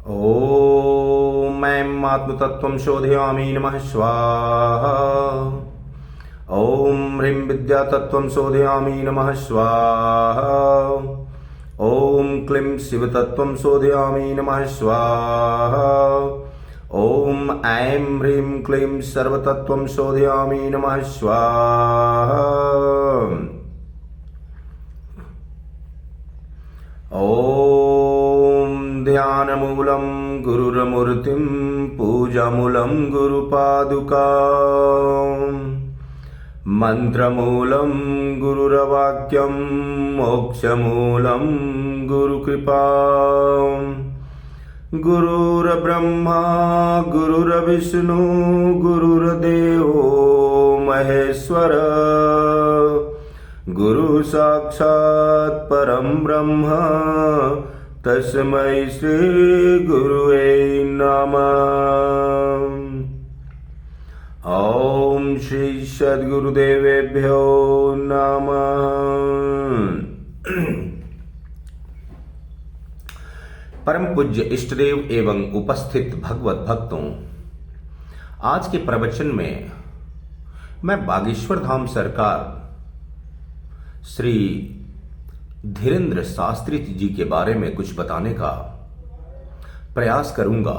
ॐ ऐं आत्मतत्त्वं शोधयामि नमः स्वाहा। ॐ ह्रीं विद्यातत्त्वं शोधयामि नमः स्वाहा। ॐ क्लीं शिवतत्त्वं शोधयामि नमः स्वाहा। ॐ ऐं ह्रीं क्लीं सर्वतत्त्वं शोधयामि नमः स्वाहा। ॐ ध्यानमूलं गुरुर्मूर्तिं पूजामूलं गुरुपादुका मन्त्रमूलं गुरुर्वाक्यं मोक्षमूलं गुरुकृपा। गुरुर्ब्रह्मा गुरुर्विष्णु गुरुर्देवो महेश्वर गुरु साक्षात् परं ब्रह्म तस्मै श्री गुरुवे नमः। ओम श्री सद्गुरुदेवेभ्यो नमः। परम पूज्य इष्टदेव एवं उपस्थित भगवत भक्तों, आज के प्रवचन में मैं बागेश्वर धाम सरकार श्री धीरेन्द्र शास्त्री जी के बारे में कुछ बताने का प्रयास करूंगा।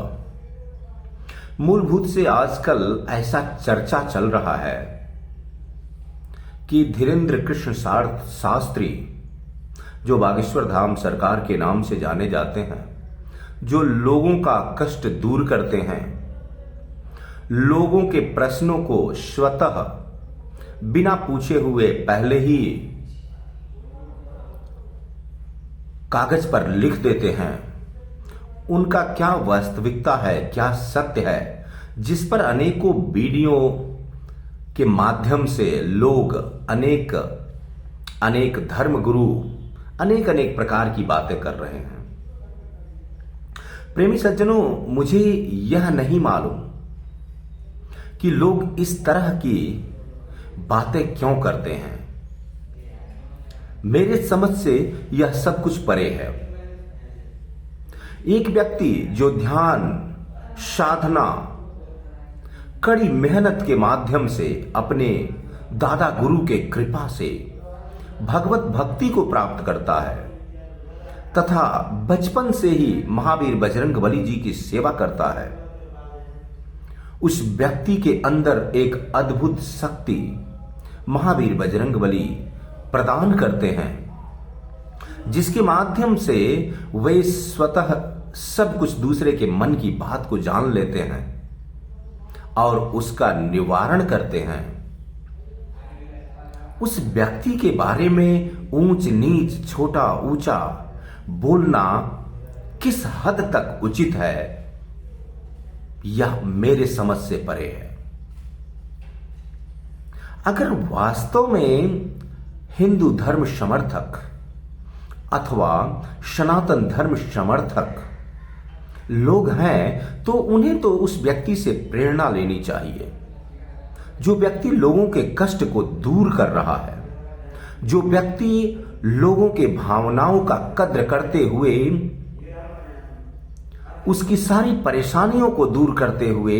मूलभूत से आजकल ऐसा चर्चा चल रहा है कि धीरेन्द्र कृष्ण शास्त्री, जो बागेश्वर धाम सरकार के नाम से जाने जाते हैं, जो लोगों का कष्ट दूर करते हैं, लोगों के प्रश्नों को स्वतः बिना पूछे हुए पहले ही कागज पर लिख देते हैं, उनका क्या वास्तविकता है, क्या सत्य है, जिस पर अनेकों वीडियो के माध्यम से लोग अनेक धर्म गुरु अनेक प्रकार की बातें कर रहे हैं। प्रेमी सज्जनों, मुझे यह नहीं मालूम कि लोग इस तरह की बातें क्यों करते हैं। मेरे समझ से यह सब कुछ परे है। एक व्यक्ति जो ध्यान, साधना, कड़ी मेहनत के माध्यम से अपने दादा गुरु के कृपा से भगवत भक्ति को प्राप्त करता है तथा बचपन से ही महावीर बजरंगबली जी की सेवा करता है, उस व्यक्ति के अंदर एक अद्भुत शक्ति महावीर बजरंगबली प्रदान करते हैं, जिसके माध्यम से वे स्वतः सब कुछ दूसरे के मन की बात को जान लेते हैं और उसका निवारण करते हैं। उस व्यक्ति के बारे में ऊंच नीच, छोटा ऊंचा बोलना किस हद तक उचित है, यह मेरे समझ से परे है। अगर वास्तव में हिंदू धर्म समर्थक अथवा सनातन धर्म समर्थक लोग हैं, तो उन्हें तो उस व्यक्ति से प्रेरणा लेनी चाहिए, जो व्यक्ति लोगों के कष्ट को दूर कर रहा है, जो व्यक्ति लोगों के भावनाओं का कद्र करते हुए, उसकी सारी परेशानियों को दूर करते हुए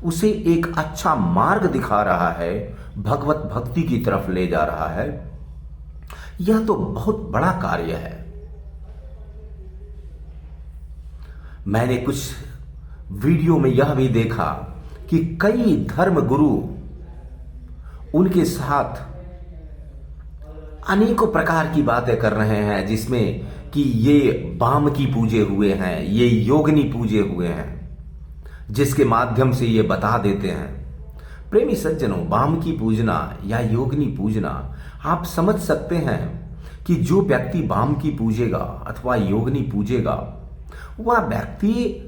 उसे एक अच्छा मार्ग दिखा रहा है, भगवत भक्ति की तरफ ले जा रहा है। यह तो बहुत बड़ा कार्य है। मैंने कुछ वीडियो में यह भी देखा कि कई धर्म गुरु उनके साथ अनेकों प्रकार की बातें कर रहे हैं, जिसमें कि ये बामकी पूजे हुए हैं, ये योगिनी पूजे हुए हैं, जिसके माध्यम से ये बता देते हैं। प्रेमी सज्जनों, बामकी पूजना या योगिनी पूजना, आप समझ सकते हैं कि जो व्यक्ति बामकी पूजेगा अथवा योगिनी पूजेगा, वह व्यक्ति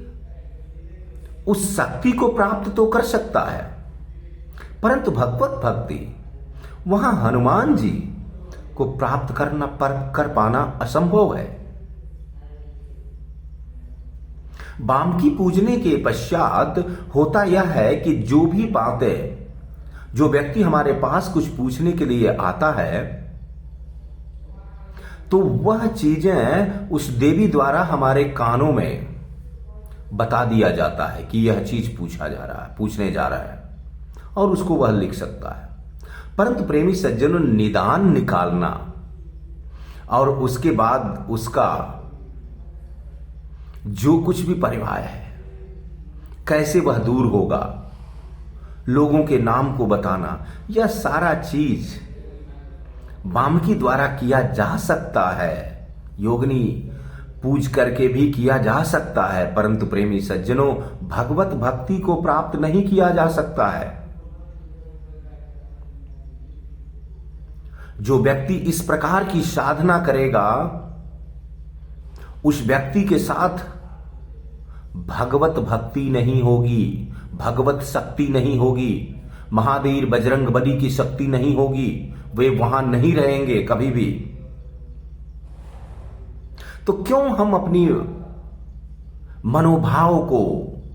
उस शक्ति को प्राप्त तो कर सकता है, परंतु भगवत भक्ति वहां हनुमान जी को प्राप्त कर पाना असंभव है। बामकी पूजने के पश्चात होता यह है कि जो भी बातें, जो व्यक्ति हमारे पास कुछ पूछने के लिए आता है, तो वह चीजें उस देवी द्वारा हमारे कानों में बता दिया जाता है कि यह चीज पूछने जा रहा है और उसको वह लिख सकता है। परंतु प्रेमी सज्जनों, निदान निकालना और उसके बाद उसका जो कुछ भी परिवार है कैसे वह दूर होगा, लोगों के नाम को बताना, यह सारा चीज वामकी द्वारा किया जा सकता है, योगिनी पूज करके भी किया जा सकता है, परंतु प्रेमी सज्जनों, भगवत भक्ति को प्राप्त नहीं किया जा सकता है। जो व्यक्ति इस प्रकार की साधना करेगा उस व्यक्ति के साथ भगवत भक्ति नहीं होगी, भगवत शक्ति नहीं होगी, महावीर बजरंग बली की शक्ति नहीं होगी, वे वहां नहीं रहेंगे कभी भी। तो क्यों हम अपनी मनोभाव को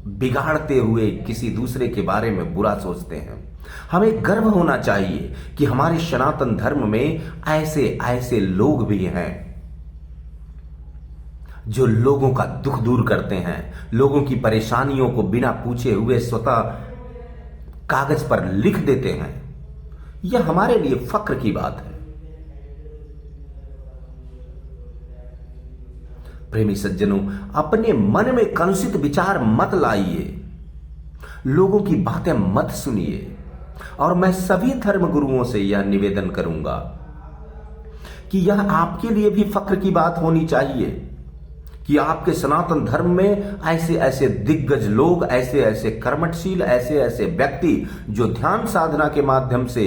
बिगाड़ते हुए किसी दूसरे के बारे में बुरा सोचते हैं? हमें गर्व होना चाहिए कि हमारे सनातन धर्म में ऐसे ऐसे लोग भी हैं जो लोगों का दुख दूर करते हैं, लोगों की परेशानियों को बिना पूछे हुए स्वतः कागज पर लिख देते हैं। यह हमारे लिए फक्र की बात है। प्रेमी सज्जनों, अपने मन में कलुषित विचार मत लाइए, लोगों की बातें मत सुनिए। और मैं सभी धर्म गुरुओं से यह निवेदन करूंगा कि यह आपके लिए भी फक्र की बात होनी चाहिए कि आपके सनातन धर्म में ऐसे ऐसे दिग्गज लोग, ऐसे ऐसे कर्मठशील, ऐसे ऐसे व्यक्ति जो ध्यान साधना के माध्यम से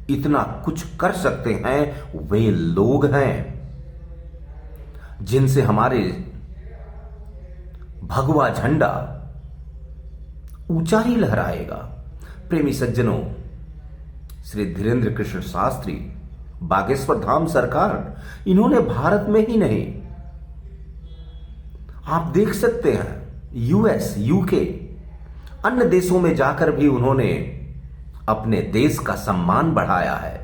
इतना कुछ कर सकते हैं, वे लोग हैं जिनसे हमारे भगवा झंडा ऊंचा ही लहराएगा। प्रेमी सज्जनों, श्री धीरेन्द्र कृष्ण शास्त्री बागेश्वर धाम सरकार, इन्होंने भारत में ही नहीं, आप देख सकते हैं यूएस, यूके, अन्य देशों में जाकर भी उन्होंने अपने देश का सम्मान बढ़ाया है।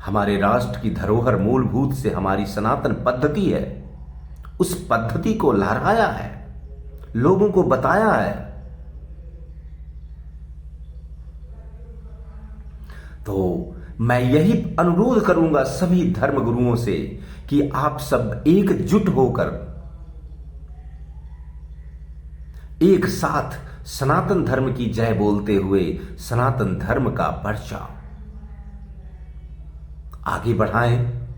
हमारे राष्ट्र की धरोहर मूलभूत से हमारी सनातन पद्धति है, उस पद्धति को लहराया है, लोगों को बताया है। तो मैं यही अनुरोध करूंगा सभी धर्म गुरुओं से कि आप सब एकजुट होकर एक साथ सनातन धर्म की जय बोलते हुए सनातन धर्म का पर्चा आगे बढ़ाएं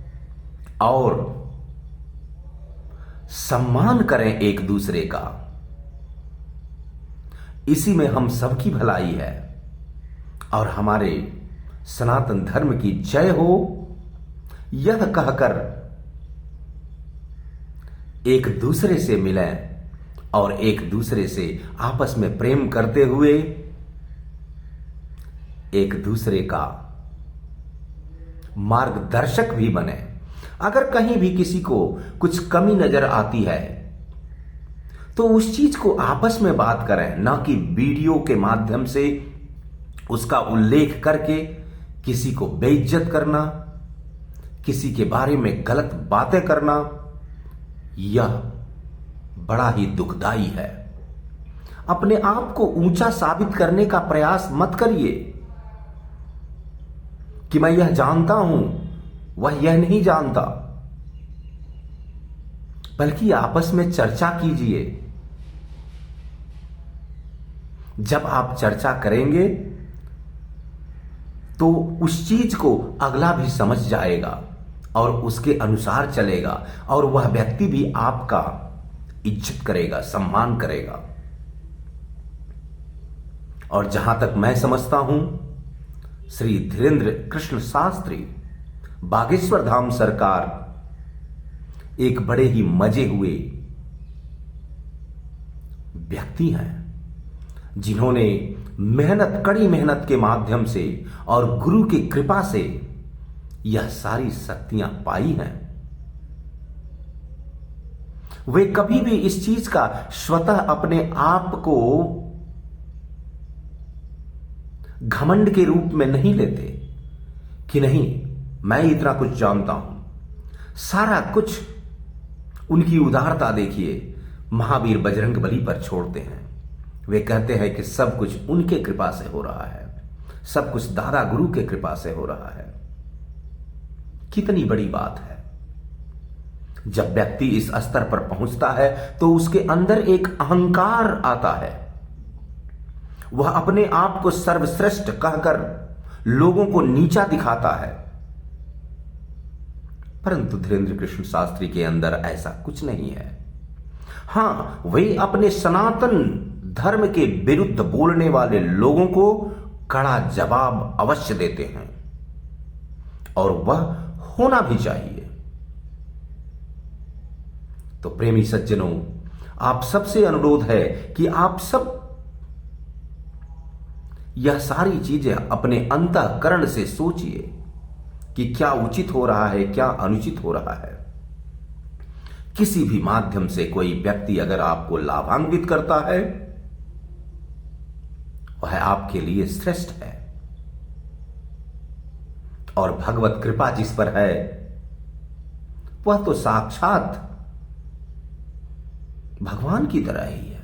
और सम्मान करें एक दूसरे का। इसी में हम सबकी भलाई है और हमारे सनातन धर्म की जय हो, यह कहकर एक दूसरे से मिलें और एक दूसरे से आपस में प्रेम करते हुए एक दूसरे का मार्गदर्शक भी बने। अगर कहीं भी किसी को कुछ कमी नजर आती है तो उस चीज को आपस में बात करें, ना कि वीडियो के माध्यम से उसका उल्लेख करके किसी को बेइज्जत करना, किसी के बारे में गलत बातें करना, यह बड़ा ही दुखदाई है। अपने आप को ऊंचा साबित करने का प्रयास मत करिए कि मैं यह जानता हूं, वह यह नहीं जानता, बल्कि आपस में चर्चा कीजिए। जब आप चर्चा करेंगे तो उस चीज को अगला भी समझ जाएगा और उसके अनुसार चलेगा और वह व्यक्ति भी आपका इज्जत करेगा, सम्मान करेगा। और जहां तक मैं समझता हूं, श्री धीरेन्द्र कृष्ण शास्त्री बागेश्वर धाम सरकार एक बड़े ही मजे हुए व्यक्ति हैं जिन्होंने कड़ी मेहनत के माध्यम से और गुरु की कृपा से यह सारी शक्तियां पाई हैं। वे कभी भी इस चीज का स्वतः अपने आप को घमंड के रूप में नहीं लेते कि नहीं मैं इतना कुछ जानता हूं। सारा कुछ उनकी उदारता देखिए, महावीर बजरंगबली पर छोड़ते हैं। वे कहते हैं कि सब कुछ उनके कृपा से हो रहा है, सब कुछ दादा गुरु के कृपा से हो रहा है। कितनी बड़ी बात है। जब व्यक्ति इस स्तर पर पहुंचता है तो उसके अंदर एक अहंकार आता है। वह अपने आप को सर्वश्रेष्ठ कहकर लोगों को नीचा दिखाता है। परंतु धीरेन्द्र कृष्ण शास्त्री के अंदर ऐसा कुछ नहीं है। हां, वे अपने सनातन धर्म के विरुद्ध बोलने वाले लोगों को कड़ा जवाब अवश्य देते हैं, और वह होना भी चाहिए। तो प्रेमी सज्जनों, आप सबसे अनुरोध है कि आप सब यह सारी चीजें अपने अंतःकरण से सोचिए कि क्या उचित हो रहा है, क्या अनुचित हो रहा है। किसी भी माध्यम से कोई व्यक्ति अगर आपको लाभान्वित करता है, वह आपके लिए श्रेष्ठ है। और भगवत कृपा जिस पर है वह तो साक्षात भगवान की तरह ही है।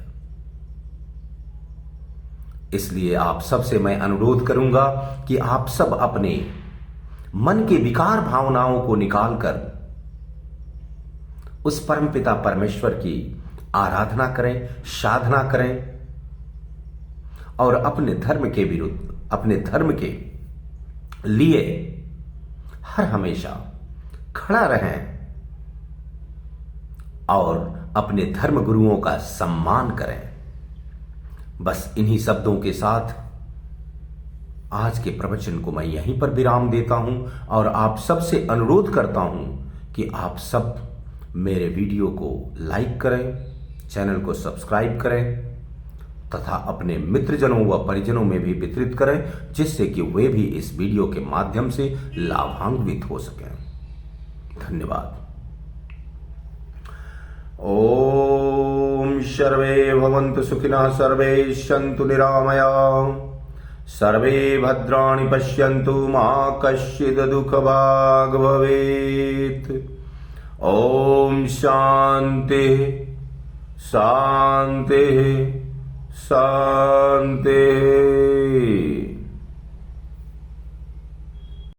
इसलिए आप सबसे मैं अनुरोध करूंगा कि आप सब अपने मन के विकार भावनाओं को निकालकर उस परमपिता परमेश्वर की आराधना करें, साधना करें, और अपने धर्म के विरुद्ध, अपने धर्म के लिए हर हमेशा खड़ा रहें और अपने धर्म गुरुओं का सम्मान करें। बस इन्हीं शब्दों के साथ आज के प्रवचन को मैं यहीं पर विराम देता हूं, और आप सबसे अनुरोध करता हूं कि आप सब मेरे वीडियो को लाइक करें, चैनल को सब्सक्राइब करें तथा अपने मित्रजनों व परिजनों में भी वितरित करें, जिससे कि वे भी इस वीडियो के माध्यम से लाभान्वित हो सकें। धन्यवाद। ओम सर्वे भवन्तु सुखिनः, सर्वे सन्तु निरामयाः, सर्वे भद्राणि पश्यन्तु, मा कश्चित् दुःखभाग् भवेत्। ओम शांति शांति शांति।